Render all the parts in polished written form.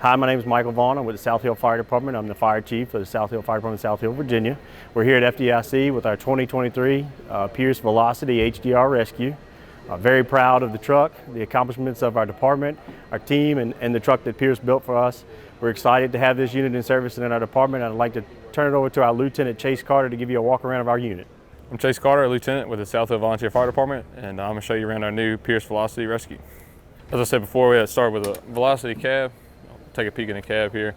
Hi, my name is Michael Vaughn. I'm with the South Hill Fire Department. I'm the fire chief of the South Hill Fire Department, South Hill, Virginia. We're here at FDIC with our 2023 Pierce Velocity HDR Rescue. Very proud of the truck, the accomplishments of our department, our team, and the truck that Pierce built for us. We're excited to have this unit in service in our department. I'd like to turn it over to our Lieutenant Chase Carter to give you a walk around of our unit. I'm Chase Carter, Lieutenant with the South Hill Volunteer Fire Department, and I'm going to show you around our new Pierce Velocity Rescue. As I said before, we had to start with a Velocity cab. Take a peek in the cab here.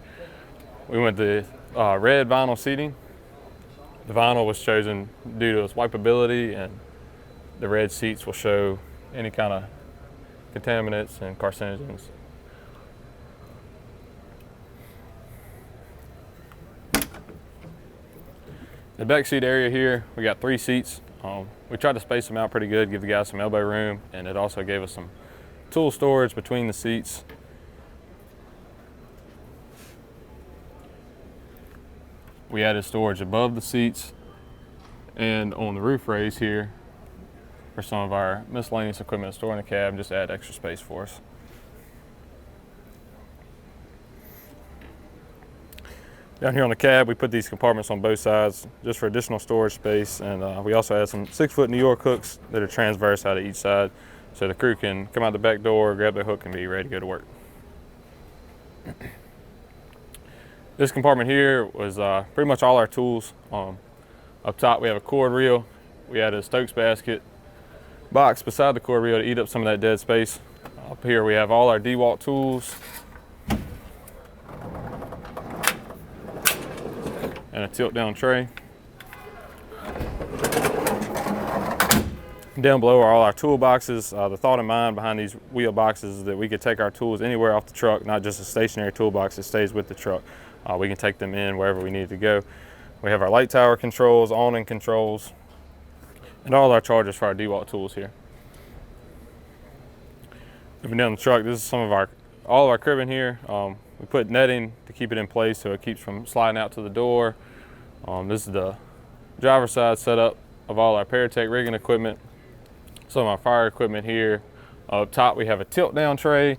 We went the red vinyl seating. The vinyl was chosen due to its wipeability, and the red seats will show any kind of contaminants and carcinogens. The back seat area here, we got 3 seats. We tried to space them out pretty good, give the guys some elbow room, and it also gave us some tool storage between the seats. We added storage above the seats and on the roof raise here for some of our miscellaneous equipment stored in the cab, just to add extra space for us. Down here on the cab, we put these compartments on both sides just for additional storage space, and we also add some 6-foot New York hooks that are transverse out of each side, so the crew can come out the back door, grab their hook, and be ready to go to work. This compartment here was pretty much all our tools. Up top we have a cord reel. We added a Stokes basket box beside the cord reel to eat up some of that dead space. Up here we have all our DeWalt tools and a tilt down tray. Down below are all our tool boxes. The thought in mind behind these wheel boxes is that we could take our tools anywhere off the truck, not just a stationary toolbox that stays with the truck. We can take them in wherever we need to go. We have our light tower controls, awning controls, and all our chargers for our DeWalt tools here. Moving down the truck, this is all of our cribbing here. We put netting to keep it in place so it keeps from sliding out to the door. This is the driver's side setup of all our Paratech rigging equipment. Some of our fire equipment here. Up top we have a tilt down tray.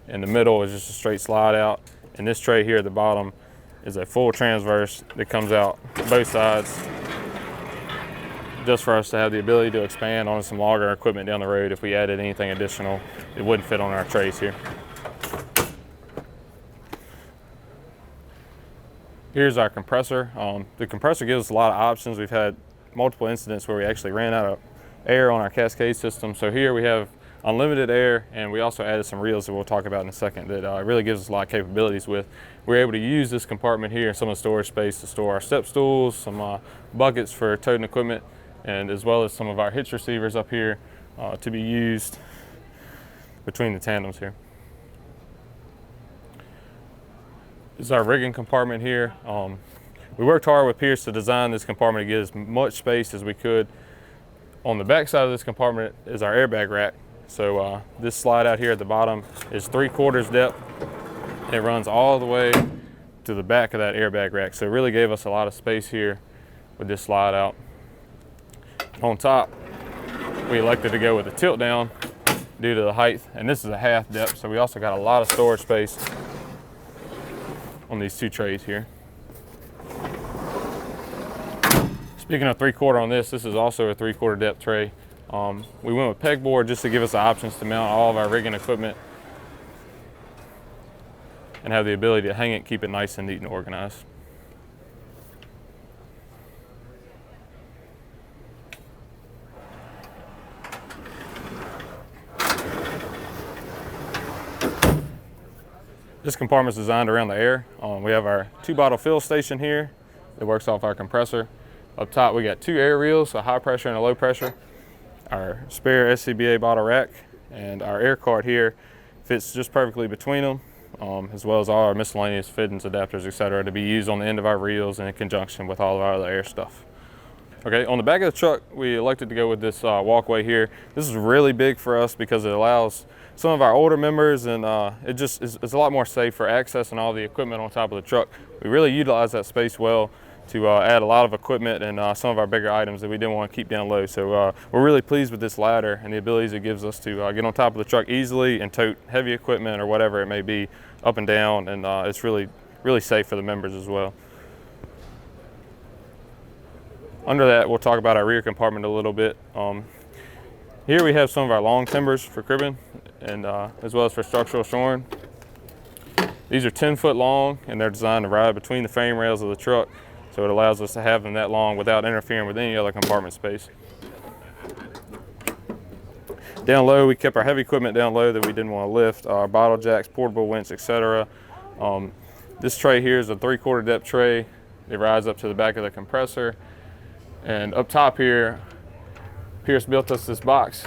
In the middle is just a straight slide out. And this tray here at the bottom is a full transverse that comes out both sides, just for us to have the ability to expand on some longer equipment down the road. If we added anything additional, it wouldn't fit on our trays here. Here's our compressor. The compressor gives us a lot of options. We've had multiple incidents where we actually ran out of air on our cascade system. So here we have unlimited air, and we also added some reels that we'll talk about in a second that really gives us a lot of capabilities with. We're able to use this compartment here, some of the storage space, to store our step stools, some buckets for toting equipment, and as well as some of our hitch receivers up here to be used between the tandems here. This is our rigging compartment here. We worked hard with Pierce to design this compartment to get as much space as we could. On the back side of this compartment is our airbag rack. So this slide out here at the bottom is 3/4 depth. It runs all the way to the back of that airbag rack. So it really gave us a lot of space here with this slide out. On top, we elected to go with a tilt down due to the height, and this is a 1/2 depth, so we also got a lot of storage space on these 2 trays here. Speaking of 3/4 on this is also a 3/4 depth tray. We went with pegboard just to give us the options to mount all of our rigging equipment and have the ability to hang it, keep it nice and neat and organized. This compartment is designed around the air. We have our 2-bottle fill station here that works off our compressor. Up top we got 2 air reels, a high pressure and a low pressure. Our spare SCBA bottle rack, and our air cart here fits just perfectly between them, as well as all our miscellaneous fittings, adapters, etc., to be used on the end of our reels and in conjunction with all of our other air stuff. Okay, on the back of the truck, we elected to go with this walkway here. This is really big for us because it allows some of our older members, and it just is a lot more safe for accessing all the equipment on top of the truck. We really utilize that space well to add a lot of equipment and some of our bigger items that we didn't want to keep down low. So we're really pleased with this ladder and the abilities it gives us to get on top of the truck easily and tote heavy equipment or whatever it may be up and down, and it's really safe for the members as well. Under that, we'll talk about our rear compartment a little bit. Here we have some of our long timbers for cribbing and as well as for structural shoring. These are 10 foot long and they're designed to ride between the frame rails of the truck, so it allows us to have them that long without interfering with any other compartment space. Down low, we kept our heavy equipment down low that we didn't want to lift, our bottle jacks, portable winch, etc. This tray here is a 3/4 depth tray. It rides up to the back of the compressor. And up top here, Pierce built us this box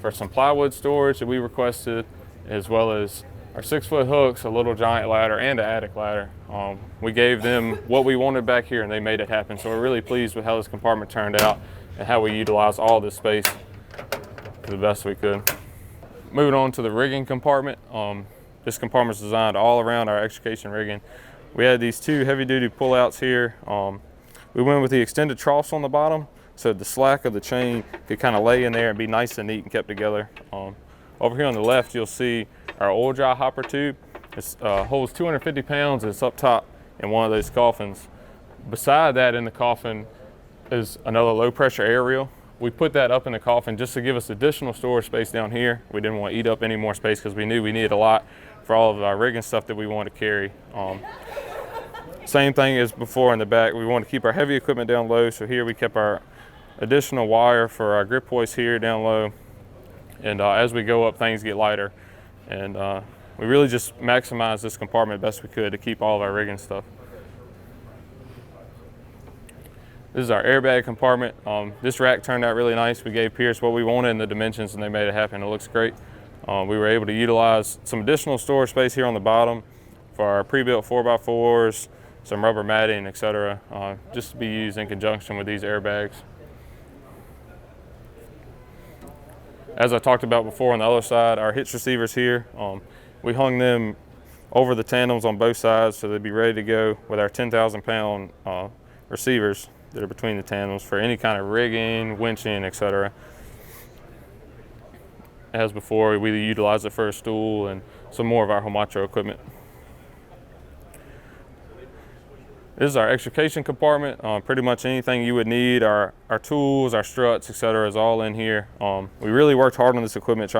for some plywood storage that we requested, as well as our 6-foot hooks, a little giant ladder, and an attic ladder. We gave them what we wanted back here and they made it happen. So we're really pleased with how this compartment turned out and how we utilized all this space to the best we could. Moving on to the rigging compartment. This compartment is designed all around our extrication rigging. We had these 2 heavy-duty pullouts here. We went with the extended troughs on the bottom, so the slack of the chain could kind of lay in there and be nice and neat and kept together. Over here on the left, you'll see our oil dry hopper tube. It holds 250 pounds. It's up top in one of those coffins. Beside that in the coffin is another low pressure air reel. We put that up in the coffin just to give us additional storage space down here. We didn't want to eat up any more space because we knew we needed a lot for all of our rigging stuff that we wanted to carry. Same thing as before in the back. We want to keep our heavy equipment down low, so here we kept our additional wire for our grip hoist here down low. And as we go up, things get lighter. And we really just maximized this compartment best we could to keep all of our rigging stuff. This is our airbag compartment. This rack turned out really nice. We gave Pierce what we wanted in the dimensions and they made it happen. It looks great. We were able to utilize some additional storage space here on the bottom for our pre-built 4x4s, some rubber matting, etc., just to be used in conjunction with these airbags. As I talked about before on the other side, our hitch receivers here, we hung them over the tandems on both sides so they'd be ready to go with our 10,000-pound receivers that are between the tandems for any kind of rigging, winching, etc. As before, we utilize it for a stool and some more of our Homatro equipment. This is our extrication compartment. Pretty much anything you would need, our tools, our struts, etc., is all in here. We really worked hard on this equipment,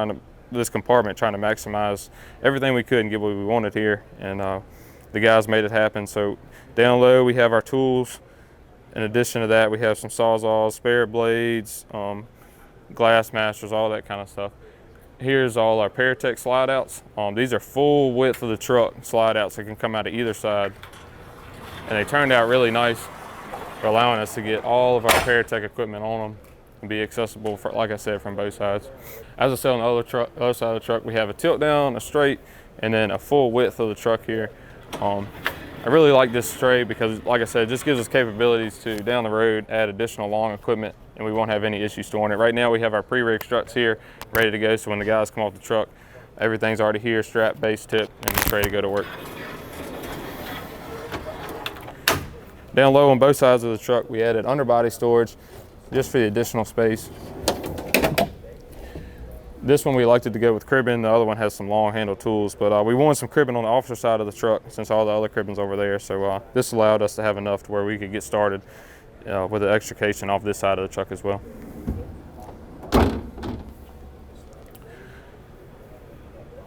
this compartment, trying to maximize everything we could and get what we wanted here. And the guys made it happen. So down low, we have our tools. In addition to that, we have some sawzalls, spare blades, glass masters, all that kind of stuff. Here's all our Paratech slide outs. These are full width of the truck slide outs that can come out of either side. And they turned out really nice for allowing us to get all of our Paratech equipment on them and be accessible, for, like I said, from both sides. As I said, on the other side of the truck, we have a tilt down, a straight, and then a full width of the truck here. I really like this straight because, like I said, it just gives us capabilities to, down the road, add additional long equipment, and we won't have any issues storing it. Right now, we have our pre-rig struts here ready to go, so when the guys come off the truck, everything's already here, strap, base tip, and it's ready to go to work. Down low on both sides of the truck, we added underbody storage just for the additional space. This one we elected to go with cribbing. The other one has some long handle tools, but we wanted some cribbing on the officer side of the truck since all the other cribbing's over there. So this allowed us to have enough to where we could get started with the extrication off this side of the truck as well.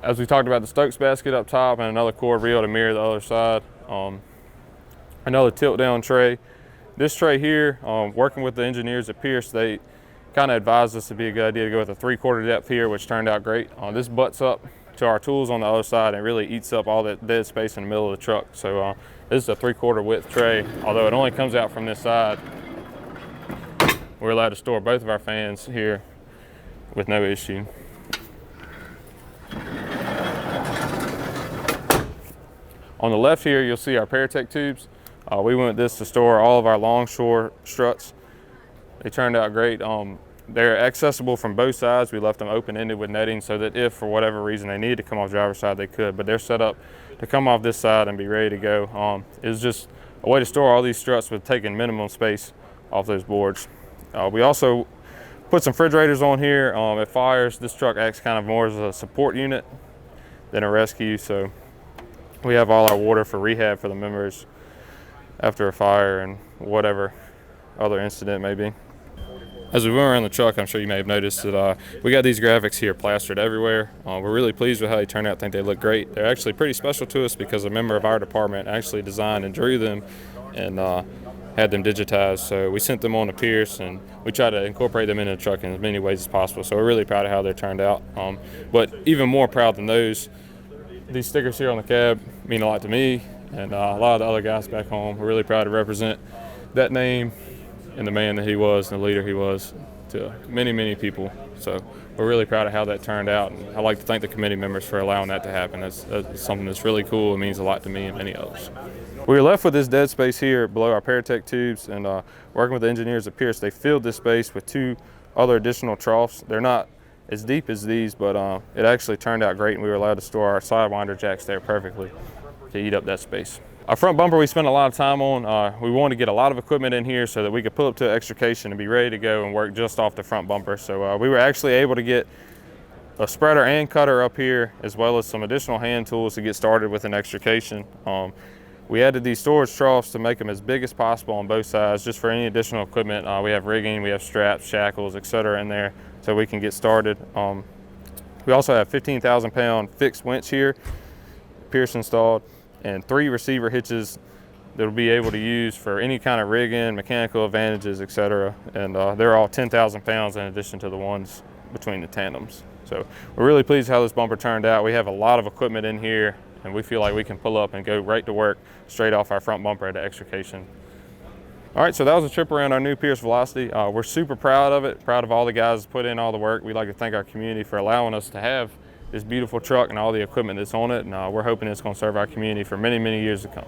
As we talked about, the Stokes basket up top and another cord reel to mirror the other side. Another tilt down tray. This tray here, working with the engineers at Pierce, they kind of advised us to be a good idea to go with a 3/4 depth here, which turned out great. This butts up to our tools on the other side and really eats up all that dead space in the middle of the truck. So this is a 3/4 width tray. Although it only comes out from this side, we're allowed to store both of our fans here with no issue. On the left here, you'll see our Paratech tubes. We went with this to store all of our longshore struts. They turned out great. They're accessible from both sides. We left them open-ended with netting so that if, for whatever reason, they needed to come off driver's side, they could. But they're set up to come off this side and be ready to go. It's just a way to store all these struts with taking minimum space off those boards. We also put some refrigerators on here. At fires, this truck acts kind of more as a support unit than a rescue, so we have all our water for rehab for the members after a fire and whatever other incident may be. As we went around the truck, I'm sure you may have noticed that we got these graphics here plastered everywhere. We're really pleased with how they turned out. I think they look great. They're actually pretty special to us because a member of our department actually designed and drew them and had them digitized. So we sent them on to Pierce, and we try to incorporate them into the truck in as many ways as possible. So we're really proud of how they turned out. But even more proud than those, these stickers here on the cab mean a lot to me and a lot of the other guys back home. We're really proud to represent that name and the man that he was and the leader he was to many, many people. So we're really proud of how that turned out. And I'd like to thank the committee members for allowing that to happen. That's something that's really cool. It means a lot to me and many others. We were left with this dead space here below our Paratech tubes, and working with the engineers at Pierce, they filled this space with 2 other additional troughs. They're not as deep as these, but it actually turned out great, and we were allowed to store our sidewinder jacks there perfectly to eat up that space. Our front bumper we spent a lot of time on. We wanted to get a lot of equipment in here so that we could pull up to extrication and be ready to go and work just off the front bumper. So we were actually able to get a spreader and cutter up here, as well as some additional hand tools to get started with an extrication. We added these storage troughs to make them as big as possible on both sides, just for any additional equipment. We have rigging, we have straps, shackles, etc. in there, so we can get started. We also have 15,000-pound fixed winch here, Pierce installed, and 3 receiver hitches that will be able to use for any kind of rigging, mechanical advantages, etc. And they're all 10,000 pounds in addition to the ones between the tandems. So we're really pleased how this bumper turned out. We have a lot of equipment in here, and we feel like we can pull up and go right to work straight off our front bumper at the extrication. All right, so that was a trip around our new Pierce Velocity. We're super proud of it, proud of all the guys that put in all the work. We'd like to thank our community for allowing us to have this beautiful truck and all the equipment that's on it, and we're hoping it's going to serve our community for many, many years to come.